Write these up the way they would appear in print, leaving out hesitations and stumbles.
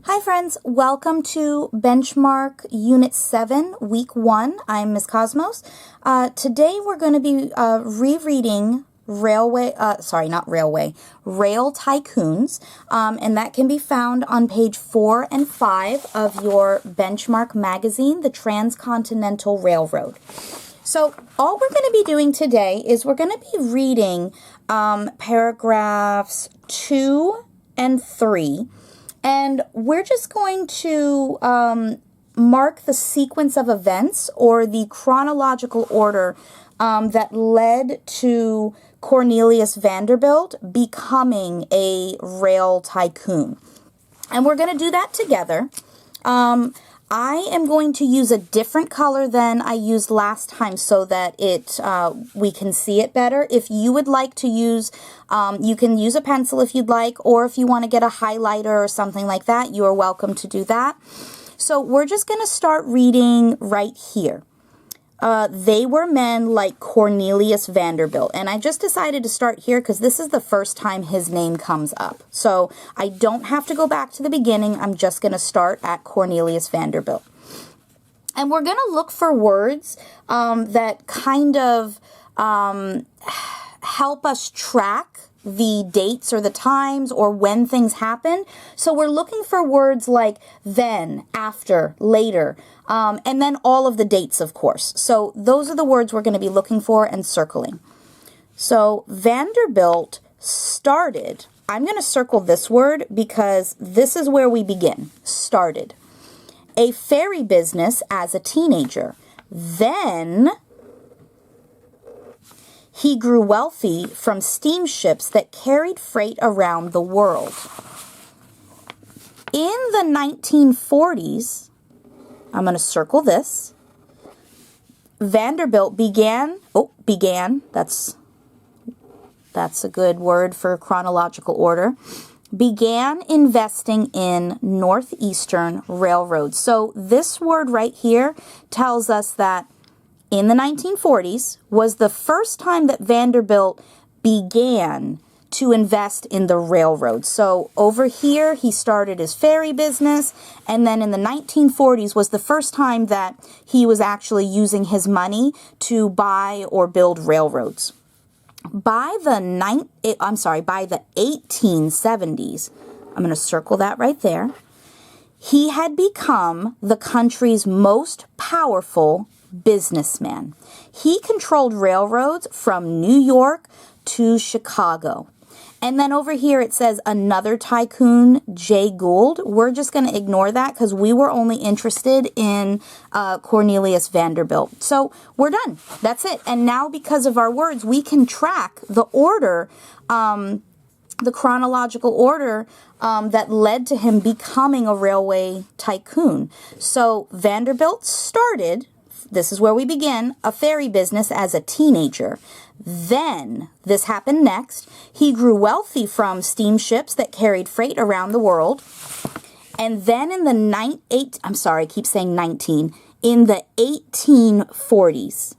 Hi friends, welcome to Benchmark Unit 7, Week 1. I'm Ms. Cosmos. Today we're going to be rereading Rail Tycoons, and that can be found on page 4 and 5 of your Benchmark magazine, The Transcontinental Railroad. So all we're going to be doing today is we're going to be reading paragraphs 2 and 3. And we're just going to mark the sequence of events or the chronological order that led to Cornelius Vanderbilt becoming a rail tycoon. And we're going to do that together. I am going to use a different color than I used last time so that we can see it better. If you would like to use, you can use a pencil if you'd like, or if you want to get a highlighter or something like that, you are welcome to do that. So we're just going to start reading right here. They were men like Cornelius Vanderbilt. And I just decided to start here because this is the first time his name comes up. So I don't have to go back to the beginning. I'm just going to start at Cornelius Vanderbilt. And we're going to look for words that kind of help us track the dates or the times or when things happen. So we're looking for words like then, after, later, and then all of the dates, of course. So those are the words we're going to be looking for and circling. So Vanderbilt started, I'm going to circle this word because this is where we begin, started, a ferry business as a teenager. Then he grew wealthy from steamships that carried freight around the world. In the 1940s, I'm going to circle this, Vanderbilt began, that's a good word for chronological order, began investing in Northeastern railroads. So this word right here tells us that in the 1940s was the first time that Vanderbilt began to invest in the railroads. So over here, he started his ferry business, and then in the 1940s was the first time that he was actually using his money to buy or build railroads. By the 1870s, I'm going to circle that right there, he had become the country's most powerful businessman. He controlled railroads from New York to Chicago. And then over here it says another tycoon, Jay Gould. We're just going to ignore that because we were only interested in Cornelius Vanderbilt. So we're done. That's it. And now because of our words, we can track the order, the chronological order that led to him becoming a railway tycoon. So Vanderbilt started, this is where we begin, a ferry business as a teenager. Then, this happened next, he grew wealthy from steamships that carried freight around the world. And then in the 1840s,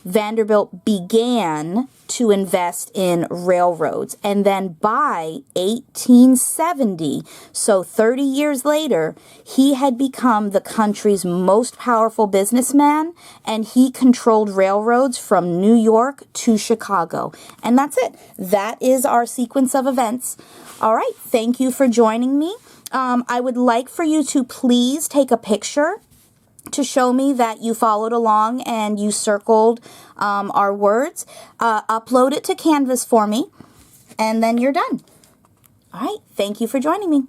Vanderbilt began to invest in railroads. And then by 1870, so 30 years later, he had become the country's most powerful businessman, and he controlled railroads from New York to Chicago. And that's it. That is our sequence of events. All right. Thank you for joining me. I would like for you to please take a picture to show me that you followed along and you circled our words. Upload it to Canvas for me, and then you're done. All right, thank you for joining me.